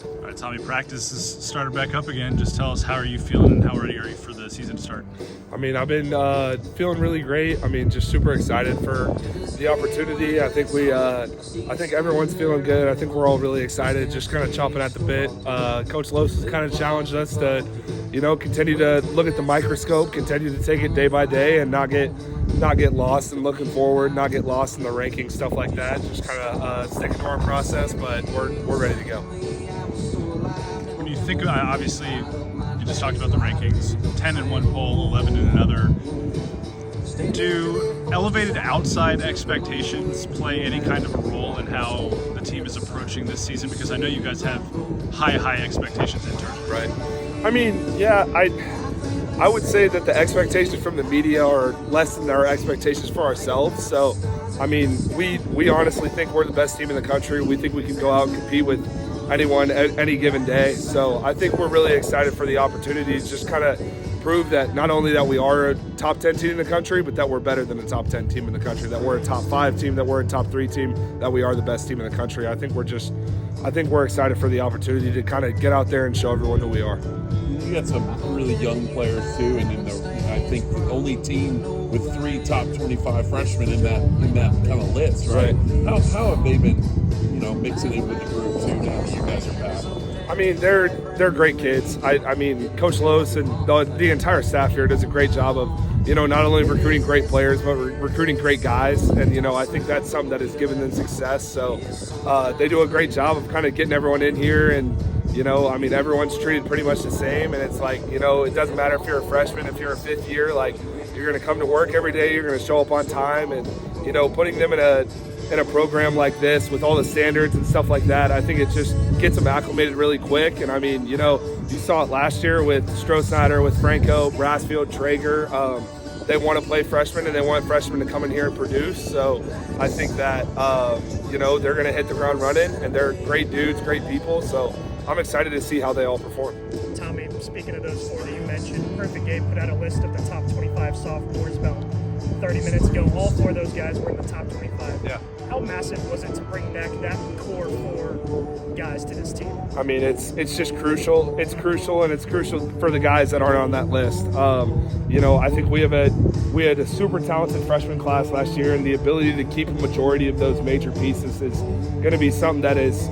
All right, Tommy, practice has started back up again. Just tell us, how are you feeling and how ready are you for the season to start? I mean, I've been feeling really great. I mean, just super excited for the opportunity. I think everyone's feeling good. I think we're all really excited, just kind of chomping at the bit. Coach Los has kind of challenged us to, continue to look at the microscope, continue to take it day by day, and not get lost and looking forward, not get lost in the rankings, stuff like that. Just kind of sticking to our process, but we're ready to go. When you think, obviously, you just talked about the rankings, 10 in one poll, 11 in another. Do elevated outside expectations play any kind of a role in how the team is approaching this season? Because I know you guys have high expectations internally. Right. I mean, yeah, I would say that the expectations from the media are less than our expectations for ourselves. So, I mean, we honestly think we're the best team in the country. We think we can go out and compete with anyone at any given day. So I think we're really excited for the opportunity to just kind of prove that not only that we are a top 10 team in the country, but that we're better than a top 10 team in the country, that we're a top 5 team, that we're a top 3 team, that we are the best team in the country. I think we're excited for the opportunity to kind of get out there and show everyone who we are. You got some really young players too, and I think the only team with 3 top 25 freshmen in that kind of list, right? How have they been, mixing in with the group too now that you guys are back? I mean, they're great kids. I mean, Coach Los and the entire staff here does a great job of, not only recruiting great players, but recruiting great guys. And, I think that's something that has given them success. So they do a great job of kind of getting everyone in here. And, I mean, everyone's treated pretty much the same. And it's like, it doesn't matter if you're a freshman, if you're a fifth year, like, you're going to come to work every day, you're going to show up on time. And, putting them in a program like this with all the standards and stuff like that, I think it just gets them acclimated really quick. And I mean, you saw it last year with Stroh-Snyder, with Franco, Brassfield, Traeger. They want to play freshmen and they want freshmen to come in here and produce. So I think that, they're going to hit the ground running, and they're great dudes, great people. So I'm excited to see how they all perform. Tommy, speaking of those 4 that you mentioned, Perfect Game put out a list of the top 25 sophomores about 30 minutes ago. All 4 of those guys were in the top 25. Yeah. How massive was it to bring back that core 4 guys to this team? I mean, it's just crucial. It's crucial, and it's crucial for the guys that aren't on that list. I think we had a super talented freshman class last year, and the ability to keep a majority of those major pieces is going to be something that is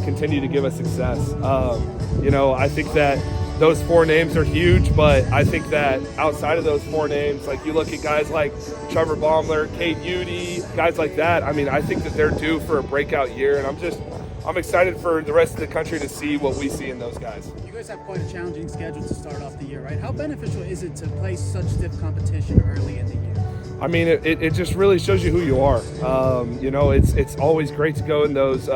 continue to give us success. I think that those 4 names are huge, but I think that outside of those 4 names, like you look at guys like Trevor Baumler, Kate Udy, guys like that, I mean, I think that they're due for a breakout year, and I'm excited for the rest of the country to see what we see in those guys. You guys have quite a challenging schedule to start off the year, right? How beneficial is it to play such stiff competition early in the year? I mean, it just really shows you who you are. It's always great to go in those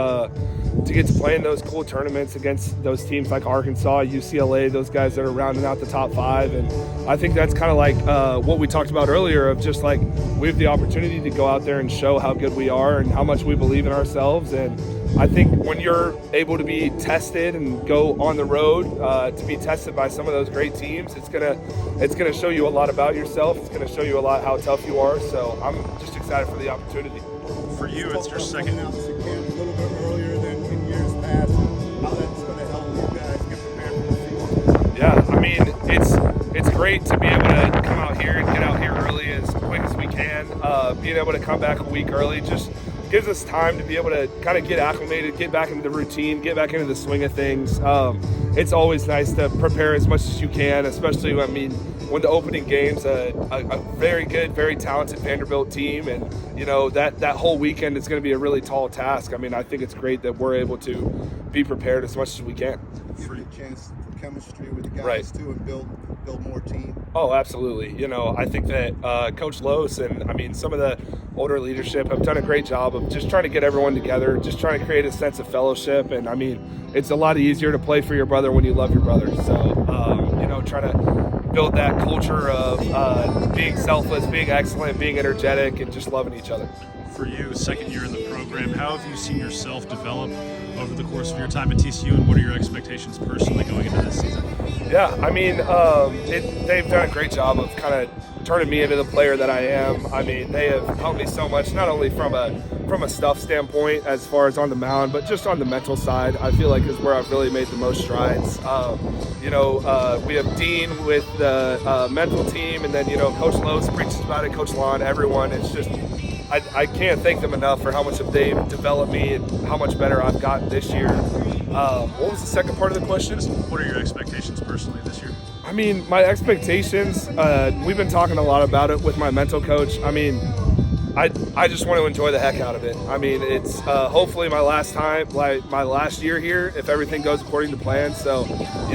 to get to play in those cool tournaments against those teams like Arkansas, UCLA, those guys that are rounding out the top 5. And I think that's kind of like what we talked about earlier, of just like we have the opportunity to go out there and show how good we are and how much we believe in ourselves. And I think when you're able to be tested and go on the road to be tested by some of those great teams, it's gonna show you a lot about yourself. It's gonna show you a lot how tough you are. So I'm just excited for the opportunity. For you, it's your second. A little bit earlier than in years past. How that's going to help you guys get prepared for the season? Yeah, I mean, it's great to be able to come out here and get out here early as quick as we can. Being able to come back a week early just gives us time to be able to kind of get acclimated, get back into the routine, get back into the swing of things. It's always nice to prepare as much as you can, especially when the opening game's a very good, very talented Vanderbilt team, and that whole weekend is going to be a really tall task. I mean, I think it's great that we're able to be prepared as much as we can. Give you a chance for chemistry with the guys Right. too, and build more team. Oh, absolutely. I think that Coach Los and some of the older leadership have done a great job of just trying to get everyone together, just trying to create a sense of fellowship. And I mean, it's a lot easier to play for your brother when you love your brother. So, trying to build that culture of being selfless, being excellent, being energetic, and just loving each other. For you, second year in the program, how have you seen yourself develop over the course of your time at TCU, and what are your expectations personally going into this season? Yeah, I mean, they've done a great job of kind of turning me into the player that I am. I mean, they have helped me so much, not only from a stuff standpoint as far as on the mound, but just on the mental side. I feel like is where I've really made the most strides. We have Dean with the mental team, and then, Coach Lowe's preaches about it, Coach Lon, everyone. It's just, I can't thank them enough for how much they've developed me and how much better I've gotten this year. What was the second part of the question? What are your expectations personally this year? I mean, my expectations, we've been talking a lot about it with my mental coach. I mean, I just want to enjoy the heck out of it. I mean, it's hopefully my last year here if everything goes according to plan. So,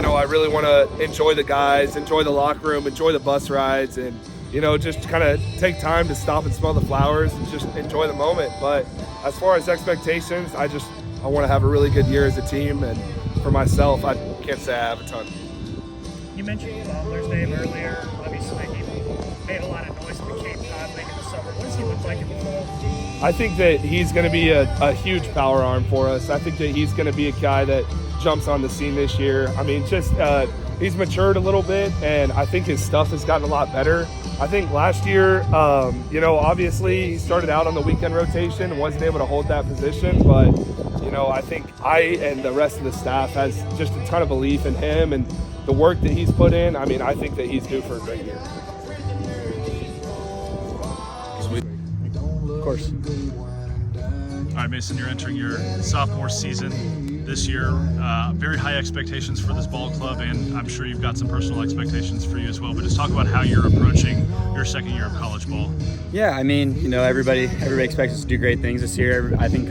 I really want to enjoy the guys, enjoy the locker room, enjoy the bus rides, and, just kind of take time to stop and smell the flowers and just enjoy the moment. But as far as expectations, I want to have a really good year as a team. And for myself, I can't say I have a ton. You mentioned Butler's name earlier. Obviously, he made a lot of noise in the Cape Cod League in the summer. What does he look like in the fall? I think that he's going to be a huge power arm for us. I think that he's going to be a guy that jumps on the scene this year. I mean, he's matured a little bit, and I think his stuff has gotten a lot better. I think last year, obviously he started out on the weekend rotation and wasn't able to hold that position, but, I think I and the rest of the staff has just a ton of belief in him and the work that he's put in. I mean, I think that he's due for a great year. Of course. All right, Mason, you're entering your sophomore season this year. Very high expectations for this ball club, and I'm sure you've got some personal expectations for you as well. But just talk about how you're approaching your second year of college ball. Yeah, I mean, everybody expects us to do great things this year. I think a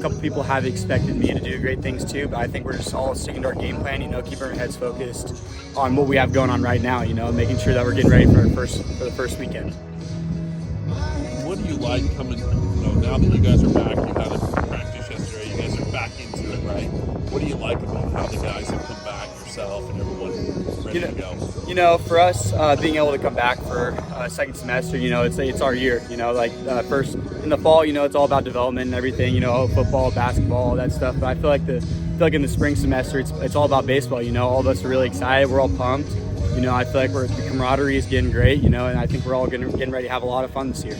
couple people have expected me to do great things too, but I think we're just all sticking to our game plan. Keeping our heads focused on what we have going on right now. Making sure that we're getting ready for the first weekend. What do you like coming? Now that you guys are back, you had a practice yesterday. You guys are back into it, right? What do you like about how the guys have come back, yourself and everyone ready to go? For us, being able to come back for second semester, it's our year. First in the fall, it's all about development and everything. Football, basketball, all that stuff. But I feel like in the spring semester, it's all about baseball. All of us are really excited. We're all pumped. I feel like the camaraderie is getting great. And I think we're all getting ready to have a lot of fun this year.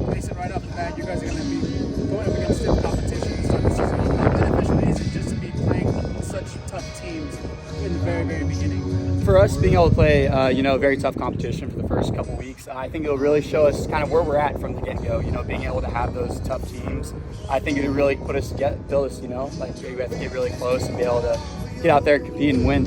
Mason, right off the bat, you guys are going to be going up against stiff competition to start the season. How beneficial is it just to be playing such tough teams in the very, very beginning? For us, being able to play, very tough competition for the first couple weeks, I think it'll really show us kind of where we're at from the get-go. Being able to have those tough teams, I think it'll really build us. We have to get really close and be able to get out there, compete, and win.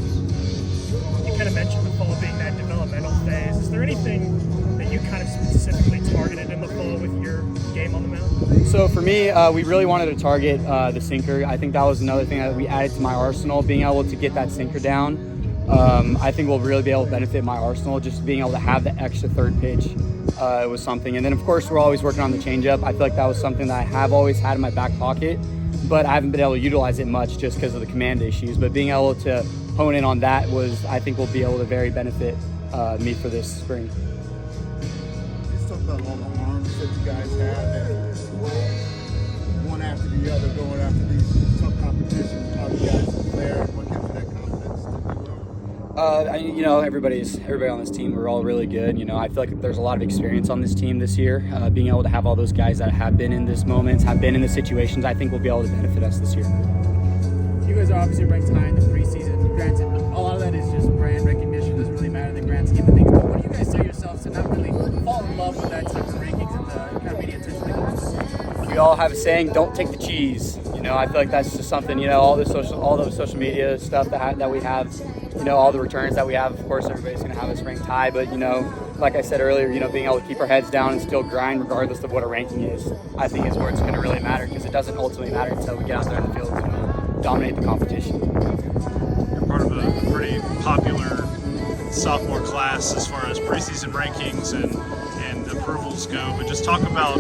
You kind of mentioned the fall being that developmental phase. Is there anything that you kind of specifically targeted in the fall with your game on the mound? So for me, we really wanted to target the sinker. I think that was another thing that we added to my arsenal, being able to get that sinker down. I think we'll really be able to benefit my arsenal, just being able to have the extra third pitch was something. And then, of course, we're always working on the changeup. I feel like that was something that I have always had in my back pocket, but I haven't been able to utilize it much just because of the command issues. But being able to hone in on that I think will be able to very benefit me for this spring. Let's talk about all the arms that you guys have and one after the other going after these tough competitions. How you guys prepare and what gives you that confidence to do well? Everybody on this team, we're all really good. I feel like there's a lot of experience on this team this year. Being able to have all those guys that have been in this moments, have been in the situations, I think will be able to benefit us this year. You guys are obviously ranked high in the preseason. Granted, a lot of that is just brand recognition. Doesn't really matter in the grand scheme of things. But what do you guys tell yourselves to not really fall in love with that type of rankings and the kind of media attention that goes? We all have a saying, "Don't take the cheese." I feel like that's just something. All the social media stuff that we have. All the returns that we have. Of course, everybody's going to have us ranked high. But like I said earlier, being able to keep our heads down and still grind regardless of what a ranking is, I think is where it's going to really matter, because it doesn't ultimately matter until we get out there in the field and dominate the competition. You're part of a pretty popular sophomore class as far as preseason rankings and approvals go, but just talk about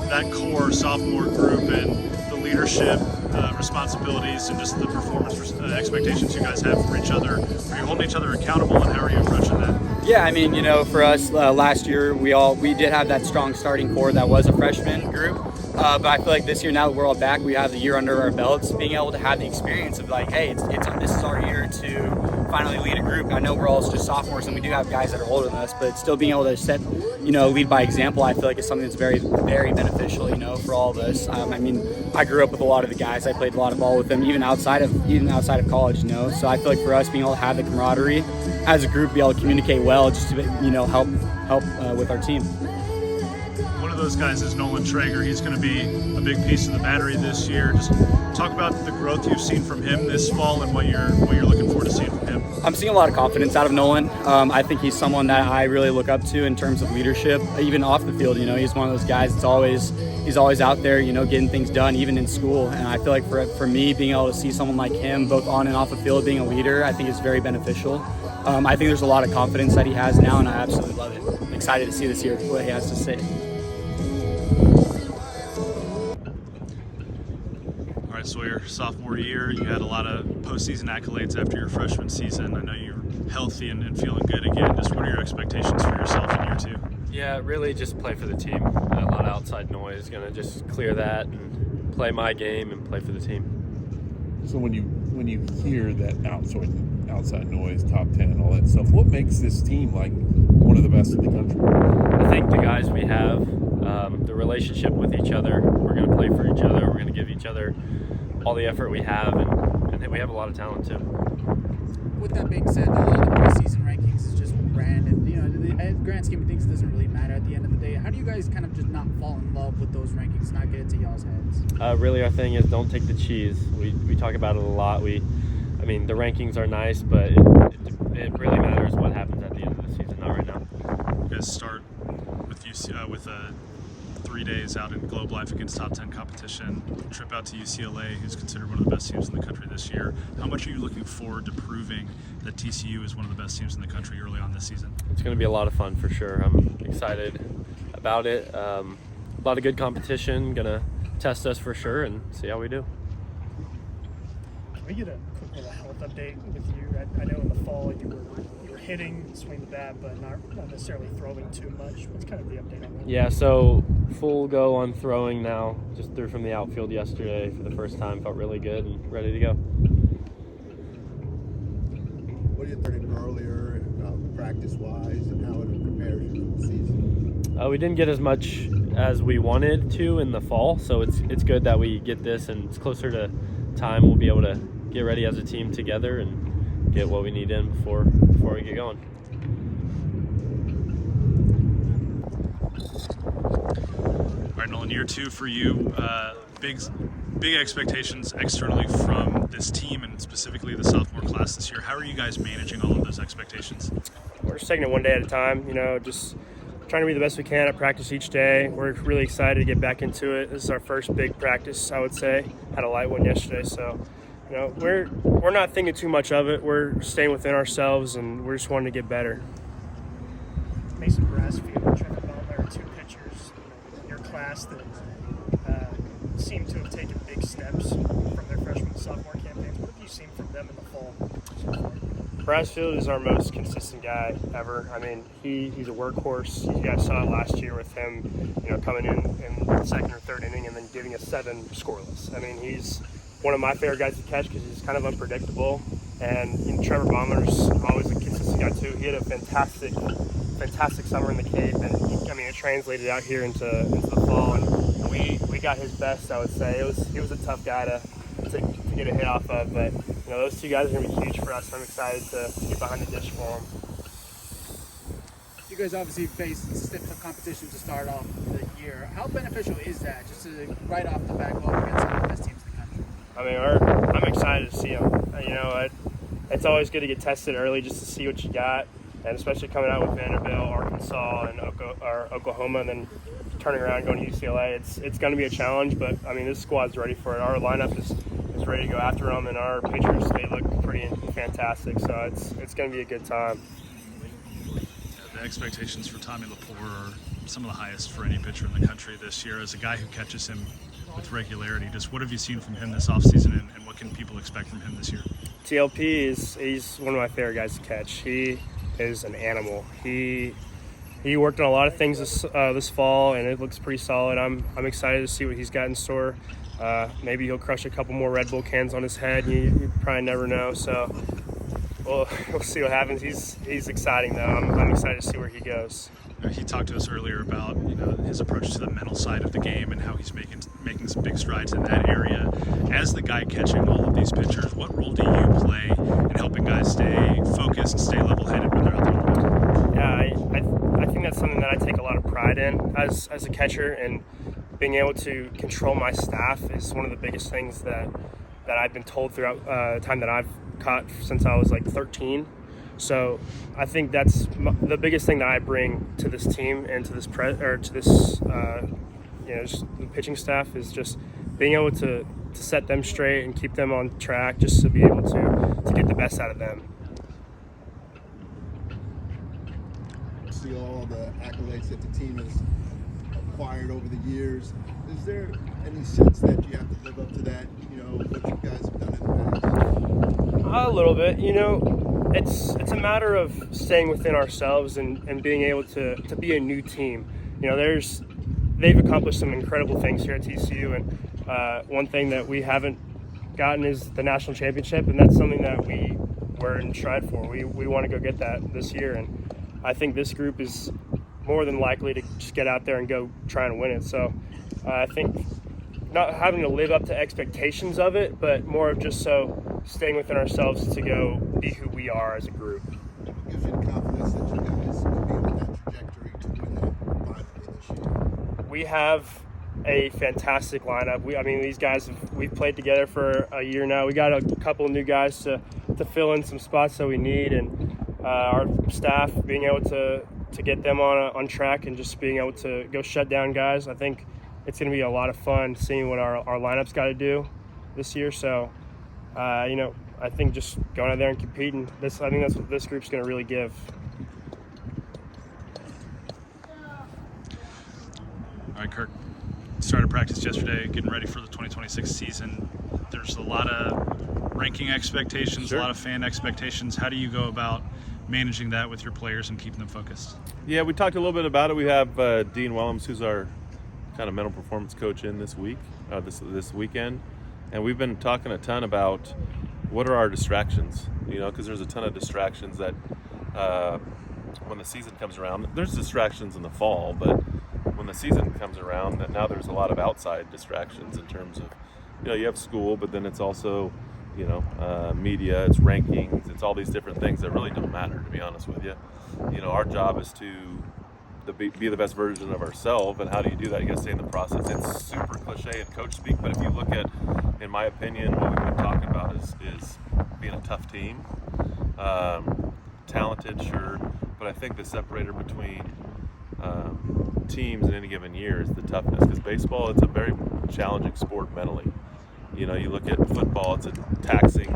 that core sophomore group and the leadership responsibilities and just the performance expectations you guys have for each other. Are you holding each other accountable, and how are you approaching that? Yeah, for us last year we did have that strong starting core that was a freshman group, But I feel like this year, now that we're all back, we have the year under our belts, being able to have the experience of like, hey, this is our year to finally lead a group. I know we're all just sophomores and we do have guys that are older than us, but still being able to set, lead by example, I feel like is something that's very, very beneficial, for all of us. I grew up with a lot of the guys. I played a lot of ball with them, even outside of college, So I feel like for us, being able to have the camaraderie as a group, be able to communicate well, just to, help with our team. One of those guys is Nolan Traeger. He's going to be a big piece of the battery this year. Just talk about the growth you've seen from him this fall and what you're looking forward to seeing from him. I'm seeing a lot of confidence out of Nolan. I think he's someone that I really look up to in terms of leadership, even off the field. He's one of those guys that's he's always out there, getting things done, even in school. And I feel like for me, being able to see someone like him, both on and off the field, being a leader, I think is very beneficial. I think there's a lot of confidence that he has now, and I absolutely love it. I'm excited to see this year what he has to say. All right, Sawyer, sophomore year, you had a lot of postseason accolades after your freshman season. I know you're healthy and feeling good again. Just what are your expectations for yourself in year two? Yeah, really just play for the team. A lot of outside noise, gonna just clear that and play my game and play for the team. So when you hear that outside noise, top 10, all that stuff, what makes this team like one of the best in the country? I think the guys we have, the relationship with each other, we're going to play for each other, we're going to give each other all the effort we have, and we have a lot of talent too. With that being said, a lot of the preseason rankings is just brand, and the grand scheme of things, it doesn't really matter at the end of the day. How do you guys kind of just not fall in love with those rankings, not get into y'all's heads? Really, our thing is don't take the cheese. We talk about it a lot. The rankings are nice, but it really matters what happens at the end of the season, not right now. You guys start with 3 days out in Globe Life against top 10 competition, trip out to UCLA, who's considered one of the best teams in the country this year. How much are you looking forward to proving that TCU is one of the best teams in the country early on this season? It's going to be a lot of fun for sure. I'm excited about it. A lot of good competition, going to test us for sure and see how we do. Can we get a quick little health update with you? I know in the fall you were hitting, swing the bat, but not necessarily throwing too much. What's kind of the update on that? Yeah, so full go on throwing now. Just threw from the outfield yesterday for the first time. Felt really good and ready to go. What are you thinking earlier, practice-wise, and how it compares to the season? We didn't get as much as we wanted to in the fall, so it's good that we get this, and it's closer to time. We'll be able to get ready as a team together and get what we need in before we get going. All right, Nolan, year two for you. Big expectations externally from this team and specifically the sophomore class this year. How are you guys managing all of those expectations? We're just taking it one day at a time, just trying to be the best we can at practice each day. We're really excited to get back into it. This is our first big practice, I would say. Had a light one yesterday, so we're not thinking too much of it. We're staying within ourselves, and we're just wanting to get better. Mason Brassfield and Trevor Ballmer are two pitchers in your class that seem to have taken big steps from their freshman and sophomore campaigns. What have you seen from them in the fall so far? Brassfield is our most consistent guy ever. He's a workhorse. You guys saw it last year with him, coming in the second or third inning and then giving us 7 scoreless. He's one of my favorite guys to catch because he's kind of unpredictable. And Trevor Baumler's always a consistent guy too. He had a fantastic summer in the Cape, and it translated out here into the fall. And we got his best, I would say. He was a tough guy to get a hit off of, but those two guys are going to be huge for us. I'm excited to get behind the dish for them. You guys obviously faced stiff competition to start off the year. How beneficial is that, just to right off the bat go up against some of the best teams in the country? I'm excited to see them. It's always good to get tested early just to see what you got, and especially coming out with Vanderbilt, Arkansas, and Oklahoma, and then turning around and going to UCLA. It's going to be a challenge, but this squad's ready for it. Our lineup is ready to go after them, and our pitchers, they look pretty fantastic, so it's going to be a good time. The expectations for Tommy Lepore are some of the highest for any pitcher in the country this year. As a guy who catches him with regularity, just what have you seen from him this offseason, and what can people expect from him this year? TLP he's one of my favorite guys to catch. He is an animal. He he worked on a lot of things this fall, and it looks pretty solid. I'm excited to see what he's got in store. Maybe he'll crush a couple more Red Bull cans on his head. You probably never know. So we'll see what happens. He's exciting though. I'm excited to see where he goes. He talked to us earlier about his approach to the mental side of the game and how he's making some big strides in that area. As the guy catching all of these pitchers, what role do you play in helping guys stay focused, stay level-headed when they're out there? Yeah, I think that's something that I take a lot of pride in as a catcher, and being able to control my staff is one of the biggest things that I've been told throughout the time that I've caught since I was like 13. So I think that's the biggest thing that I bring to this team and to this just the pitching staff is just being able to set them straight and keep them on track, just to be able to get the best out of them. See all the accolades that the team has acquired over the years. Is there any sense that you have to live up to that? What you guys have done in the past? A little bit, it's a matter of staying within ourselves and being able to be a new team. They've accomplished some incredible things here at TCU, and one thing that we haven't gotten is the national championship, and that's something that we're in stride for. We want to go get that this year, and I think this group is more than likely to just get out there and go try and win it. So I think not having to live up to expectations of it, but more of just staying within ourselves to go be who we are as a group. What gives you the confidence that you guys can be on that trajectory to win that finally this year? We have a fantastic lineup. These guys, we've played together for a year now. We got a couple of new guys to fill in some spots that we need, and our staff being able to get them on track and just being able to go shut down guys. I think it's going to be a lot of fun seeing what our lineup's got to do this year. So, I think just going out there and competing, I think that's what this group's going to really give. All right, Kirk, started practice yesterday, getting ready for the 2026 season. There's a lot of ranking expectations, a lot of fan expectations. How do you go about managing that with your players and keeping them focused? Yeah, we talked a little bit about it. We have Dean Wellams, who's our kind of mental performance coach, in this week, this weekend, and we've been talking a ton about what are our distractions, because there's a ton of distractions that when the season comes around. There's distractions in the fall, but when the season comes around, that now there's a lot of outside distractions in terms of, you have school, but then it's also, media, it's rankings, it's all these different things that really don't matter, to be honest with you. Our job is to be the best version of ourselves, and how do you do that? You got to stay in the process. It's super cliche in coach speak, but if you look at, in my opinion, what we've been talking about is being a tough team, talented, sure, but I think the separator between teams in any given year is the toughness, because baseball, it's a very challenging sport mentally. You look at football, it's a taxing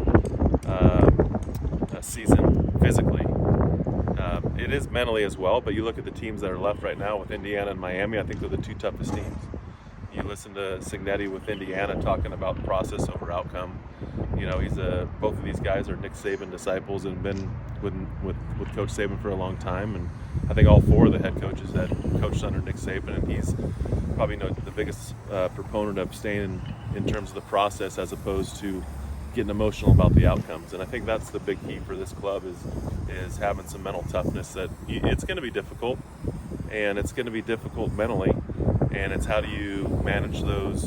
season physically. It is mentally as well, but you look at the teams that are left right now with Indiana and Miami, I think they're the two toughest teams. You listen to Cignetti with Indiana talking about process over outcome. Both of these guys are Nick Saban disciples and been with Coach Saban for a long time, and I think all four of the head coaches that coached under Nick Saban, and he's probably the biggest proponent of staying in terms of the process as opposed to getting emotional about the outcomes. And I think that's the big key for this club is having some mental toughness. That it's going to be difficult, and it's going to be difficult mentally, and it's how do you manage those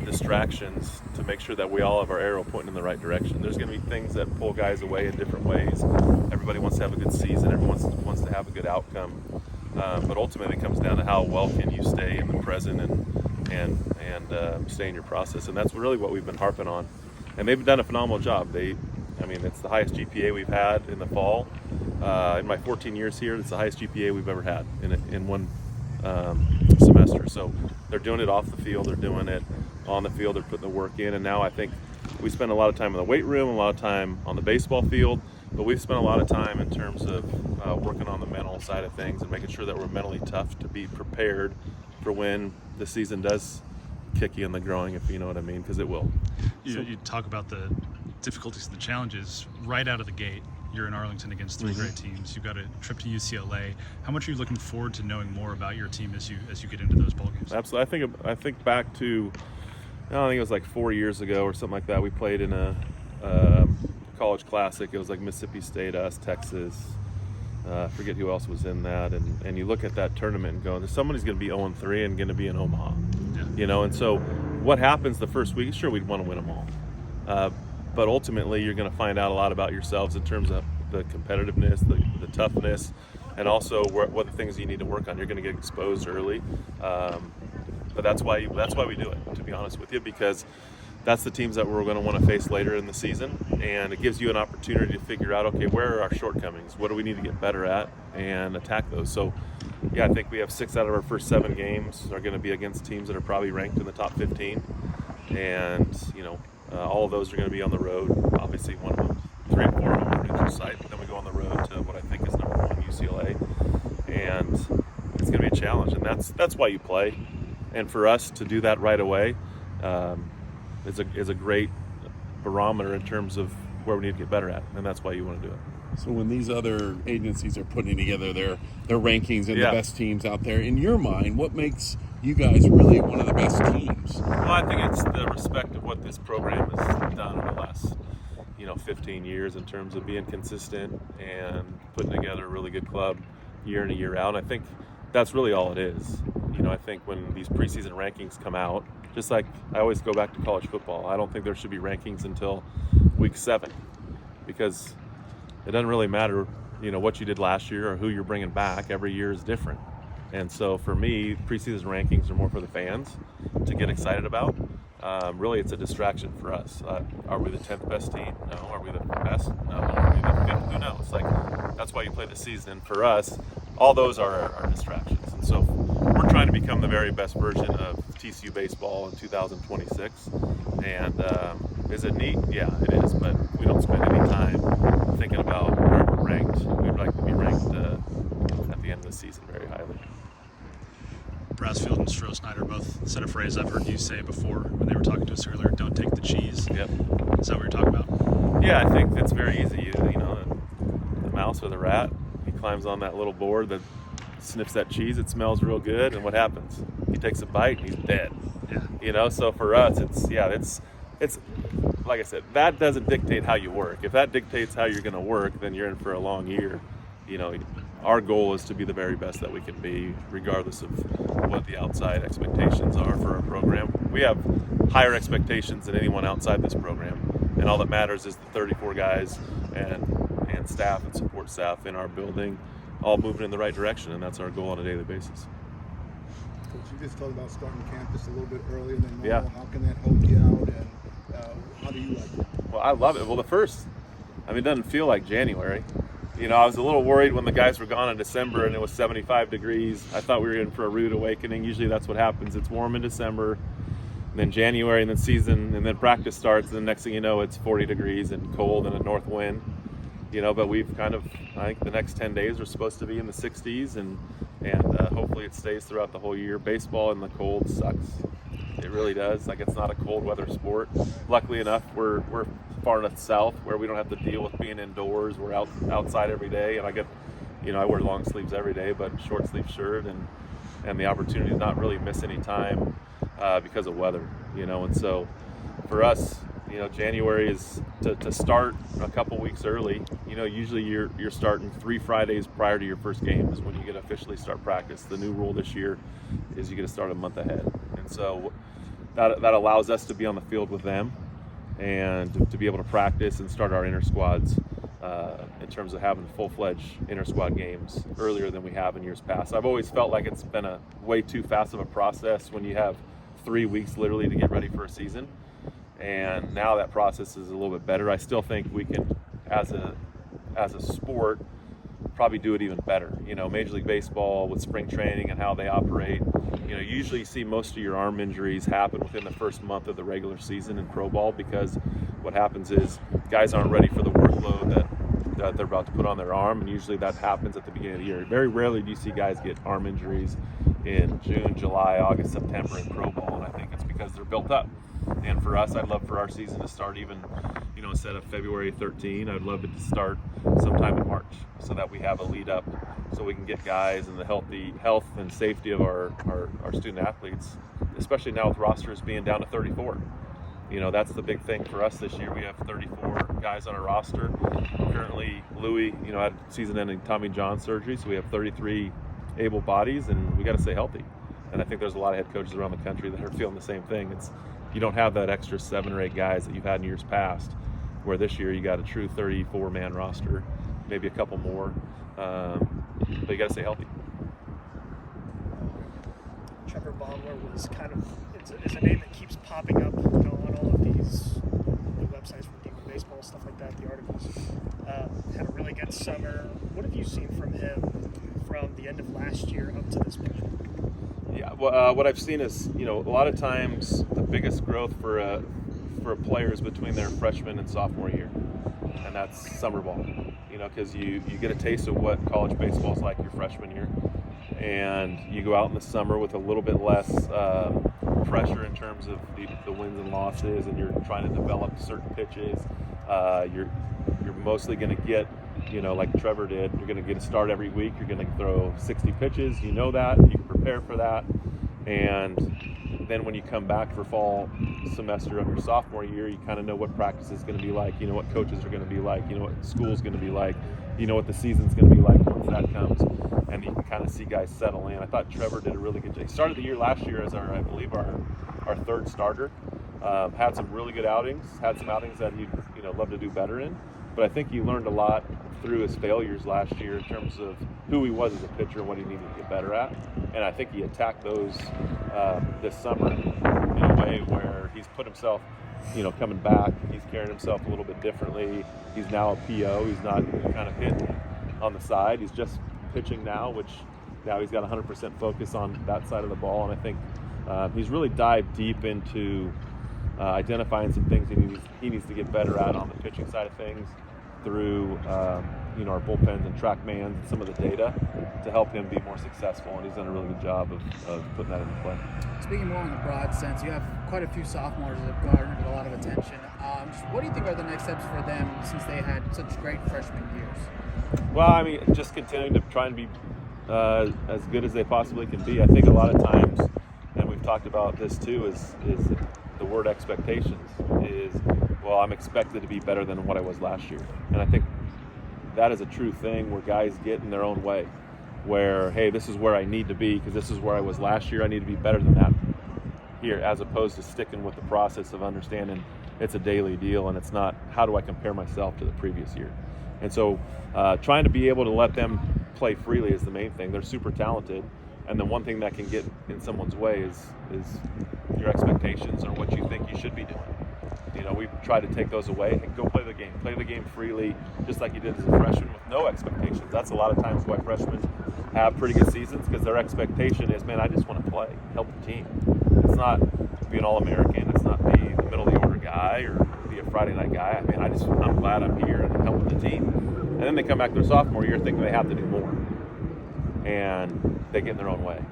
distractions to make sure that we all have our arrow pointing in the right direction. There's going to be things that pull guys away in different ways. Everybody wants to have a good season, everyone wants to have a good outcome, but ultimately it comes down to how well can you stay in the present and stay in your process. And that's really what we've been harping on, and they've done a phenomenal job. It's the highest GPA we've had in the fall. In my 14 years here, it's the highest GPA we've ever had in one semester. So they're doing it off the field, they're doing it on the field, they're putting the work in. And now I think we spend a lot of time in the weight room, a lot of time on the baseball field, but we've spent a lot of time in terms of working on the mental side of things and making sure that we're mentally tough to be prepared for when the season does kick you in the groin, if you know what I mean, because it will. You talk about the difficulties and the challenges right out of the gate. you're in Arlington against three great teams. You've got a trip to UCLA. How much are you looking forward to knowing more about your team as you get into those bowl games? Absolutely. I think back to, I think it was like 4 years ago or something like that. We played in a college classic. It was like Mississippi State, us, Texas. I forget who else was in that. And you look at that tournament and go, somebody's going to be 0-3 and going to be in Omaha. Yeah. And so what happens the first week? Sure, we'd want to win them all. But ultimately, you're going to find out a lot about yourselves in terms of the competitiveness, the toughness, and also what the things you need to work on. You're going to get exposed early. But that's why we do it, to be honest with you, because that's the teams that we're going to want to face later in the season, and it gives you an opportunity to figure out, okay, where are our shortcomings? What do we need to get better at and attack those? So, yeah, I think we have 6 out of our first 7 games are going to be against teams that are probably ranked in the top 15, and all of those are going to be on the road. Obviously, 3 or 4 of them are neutral site. Then we go on the road to what I think is number 1 UCLA, and it's going to be a challenge, and that's why you play. And for us to do that right away is a great barometer in terms of where we need to get better at, and that's why you want to do it. So when these other agencies are putting together their rankings and the best teams out there, in your mind, what makes you guys really one of the best teams? Well, I think it's the respect of what this program has done over the last 15 years in terms of being consistent and putting together a really good club year in and year out. And I think that's really all it is. I think when these preseason rankings come out, just like I always go back to college football, I don't think there should be rankings until week 7, because it doesn't really matter, what you did last year or who you're bringing back. Every year is different. And so for me, preseason rankings are more for the fans to get excited about. Really, it's a distraction for us. Are we the 10th best team? No. Are we the best? No. Are we the 5th? Who knows? That's why you play the season. And for us, all those are distractions. And so we're trying to become the very best version of TCU baseball in 2026. And is it neat? Yeah, it is. But we don't spend any time thinking about where we're ranked. We'd like to be ranked at the end of the season very highly. Brassfield and Stroh-Snyder both said a phrase I've heard you say before when they were talking to us earlier: "Don't take the cheese." Yep. Is that what you're talking about? Yeah, I think it's very easy. The mouse or the rat, he climbs on that little board that sniffs that cheese. It smells real good, and what happens? He takes a bite and he's dead. Yeah. So for us, it's like I said, that doesn't dictate how you work. If that dictates how you're going to work, then you're in for a long year. Our goal is to be the very best that we can be, regardless of what the outside expectations are for our program. We have higher expectations than anyone outside this program, and all that matters is the 34 guys and staff and support staff in our building all moving in the right direction, and that's our goal on a daily basis. Coach, you just talked about starting campus a little bit earlier than normal. Yeah. How can that hold you out, and how do you like it? Well, I love it. Well, it doesn't feel like January. I was a little worried when the guys were gone in December and it was 75 degrees. I thought we were in for a rude awakening. Usually that's what happens. It's warm in December, and then January, and then season, and then practice starts, and the next thing you know, it's 40 degrees and cold and a north wind. But we've I think the next 10 days are supposed to be in the 60s, and hopefully it stays throughout the whole year. Baseball in the cold sucks. It really does. It's not a cold weather sport. Luckily enough, we're far enough south where we don't have to deal with being indoors. We're outside every day, and I wear long sleeves every day, but short sleeve shirt, and the opportunity to not really miss any time because of weather. And so for us, January is to start a couple weeks early. Usually you're starting 3 Fridays prior to your first game is when you get to officially start practice. The new rule this year is you get to start a month ahead, and so that allows us to be on the field with them and to be able to practice and start our inter squads in terms of having full-fledged inter squad games earlier than we have in years past. I've always felt like it's been a way too fast of a process when you have 3 weeks literally to get ready for a season. And now that process is a little bit better. I still think we can, as a sport, probably do it even better. Major League Baseball with spring training and how they operate, you usually see most of your arm injuries happen within the first month of the regular season in pro ball, because what happens is guys aren't ready for the workload that they're about to put on their arm, and usually that happens at the beginning of the year. Very rarely do you see guys get arm injuries in June, July, August, September in pro ball, and I think it's because they're built up. And for us, I'd love for our season to start even instead of February 13, I'd love it to start sometime in March so that we have a lead up so we can get guys and the health and safety of our student athletes, especially now with rosters being down to 34. That's the big thing for us this year. We have 34 guys on our roster. Currently, Louis, had season-ending Tommy John surgery, so we have 33 able bodies, and we got to stay healthy. And I think there's a lot of head coaches around the country that are feeling the same thing. You don't have that extra 7 or 8 guys that you've had in years past, where this year you got a true 34-man roster, maybe a couple more, but you got to stay healthy. Trevor Baumler was kind of is a name that keeps popping up, on all of these the websites for Demon Baseball, stuff like that, the articles. Had a really good summer. What have you seen from him from the end of last year up to this point? Yeah, well, what I've seen is, a lot of times the biggest growth for a player is between their freshman and sophomore year, and that's summer ball. Because you get a taste of what college baseball is like your freshman year, and you go out in the summer with a little bit less pressure in terms of the wins and losses, and you're trying to develop certain pitches. You're mostly going to get, like Trevor did, you're going to get a start every week. You're going to throw 60 pitches. You know that. You can prepare for that. And then when you come back for fall semester of your sophomore year, you kind of know what practice is going to be like. You know what coaches are going to be like. You know what school's going to be like. You know what the season's going to be like once that comes. And you can kind of see guys settle in. I thought Trevor did a really good job. He started the year last year as I believe our third starter. Had some really good outings. Had some outings that he'd love to do better in. But I think he learned a lot through his failures last year in terms of who he was as a pitcher and what he needed to get better at. And I think he attacked those this summer in a way where he's put himself, coming back. He's carrying himself a little bit differently. He's now a PO. He's not kind of hitting on the side. He's just pitching now, which now he's got 100% focus on that side of the ball. And I think he's really dived deep into identifying some things he needs to get better at on the pitching side of things through our bullpens and TrackMans and some of the data to help him be more successful, and he's done a really good job of putting that into play. Speaking more in the broad sense, you have quite a few sophomores that have garnered a lot of attention. What do you think are the next steps for them since they had such great freshman years? Well, just continuing to try and be as good as they possibly can be. I think a lot of times, and we've talked about this too, is the word expectations is, well, I'm expected to be better than what I was last year. And I think that is a true thing where guys get in their own way, where, hey, this is where I need to be because this is where I was last year. I need to be better than that here, as opposed to sticking with the process of understanding it's a daily deal and it's not how do I compare myself to the previous year. And so trying to be able to let them play freely is the main thing. They're super talented. And the one thing that can get in someone's way is your expectations or what you think you should be doing. We try to take those away and go play the game. Play the game freely, just like you did as a freshman with no expectations. That's a lot of times why freshmen have pretty good seasons, because their expectation is, man, I just want to play, help the team. It's not be an All-American. It's not be the middle of the order guy or be a Friday night guy. I'm glad I'm here and helping the team. And then they come back their sophomore year thinking they have to do more. And they get in their own way.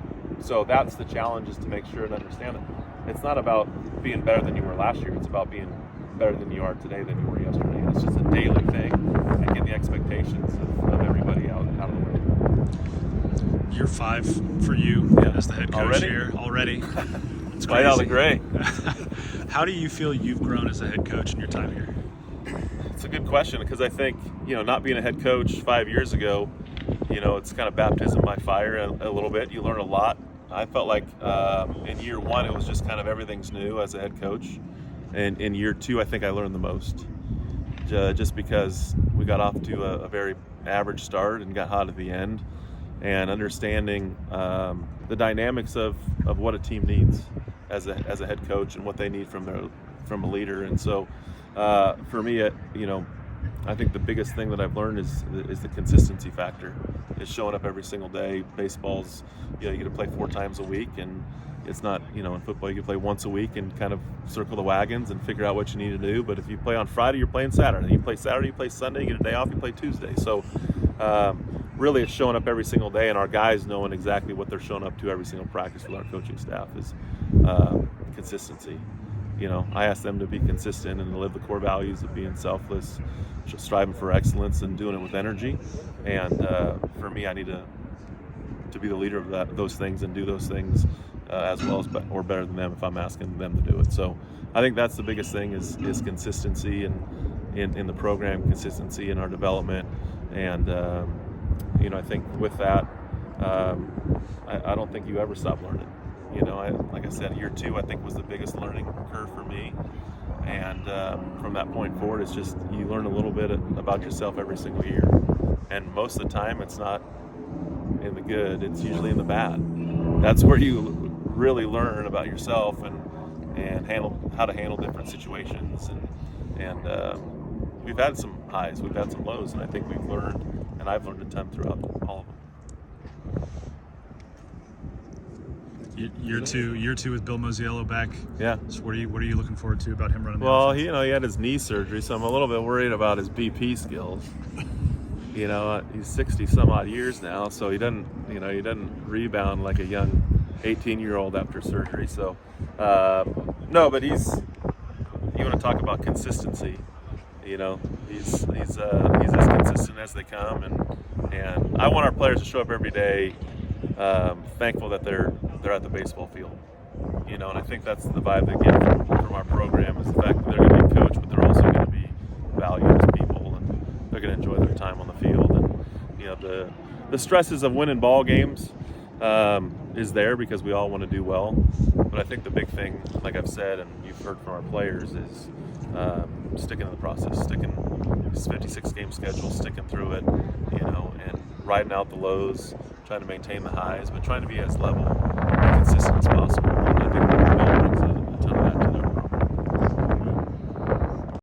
So that's the challenge, is to make sure and understand that it's not about being better than you were last year. It's about being better than you are today than you were yesterday. And it's just a daily thing, and getting the expectations of everybody out of the way. Year 5 for you as the head coach here already. It's right out of the crazy. gray. How do you feel you've grown as a head coach in your time here? It's a good question, because I think, not being a head coach 5 years ago, it's kind of baptism by fire a little bit. You learn a lot. I felt like in year 1, it was just kind of everything's new as a head coach. And in year 2, I think I learned the most, just because we got off to a very average start and got hot at the end, and understanding the dynamics of what a team needs as a head coach and what they need from a leader. And so for me, I think the biggest thing that I've learned is the consistency factor. It's showing up every single day. Baseball's, you get to play 4 times a week, and it's not, in football you can play once a week and kind of circle the wagons and figure out what you need to do. But if you play on Friday, you're playing Saturday. You play Saturday, you play Sunday, you get a day off, you play Tuesday. So really it's showing up every single day, and our guys knowing exactly what they're showing up to every single practice with our coaching staff is consistency. I ask them to be consistent and to live the core values of being selfless, striving for excellence, and doing it with energy. And for me, I need to be the leader of those things and do those things as well as or better than them if I'm asking them to do it. So I think that's the biggest thing is consistency and in the program, consistency in our development. And I think with that, I don't think you ever stop learning. Like I said, year 2 I think was the biggest learning curve for me. And from that point forward, it's just you learn a little bit about yourself every single year. And most of the time, it's not in the good; it's usually in the bad. That's where you really learn about yourself and how to handle different situations. And we've had some highs, we've had some lows, and I think we've learned, and I've learned a ton throughout all of them. Year two with Bill Mosiello back. Yeah. So what are you looking forward to about him running the Well, offense? he had his knee surgery, so I'm a little bit worried about his BP skills. He's 60 some odd years now, so he doesn't rebound like a young 18-year-old after surgery. So no, but you want to talk about consistency. He's as consistent as they come, and I want our players to show up every day thankful that they're at the baseball field. And I think that's the vibe they get from our program is the fact that they're going to be coached, but they're also going to be valued as people, and they're going to enjoy their time on the field. And the stresses of winning ball games is there because we all want to do well. But I think the big thing, like I've said, and you've heard from our players, is sticking to the process, sticking this 56-game schedule, sticking through it, and riding out the lows, trying to maintain the highs, but trying to be as level and consistent as possible. And I think Bill brings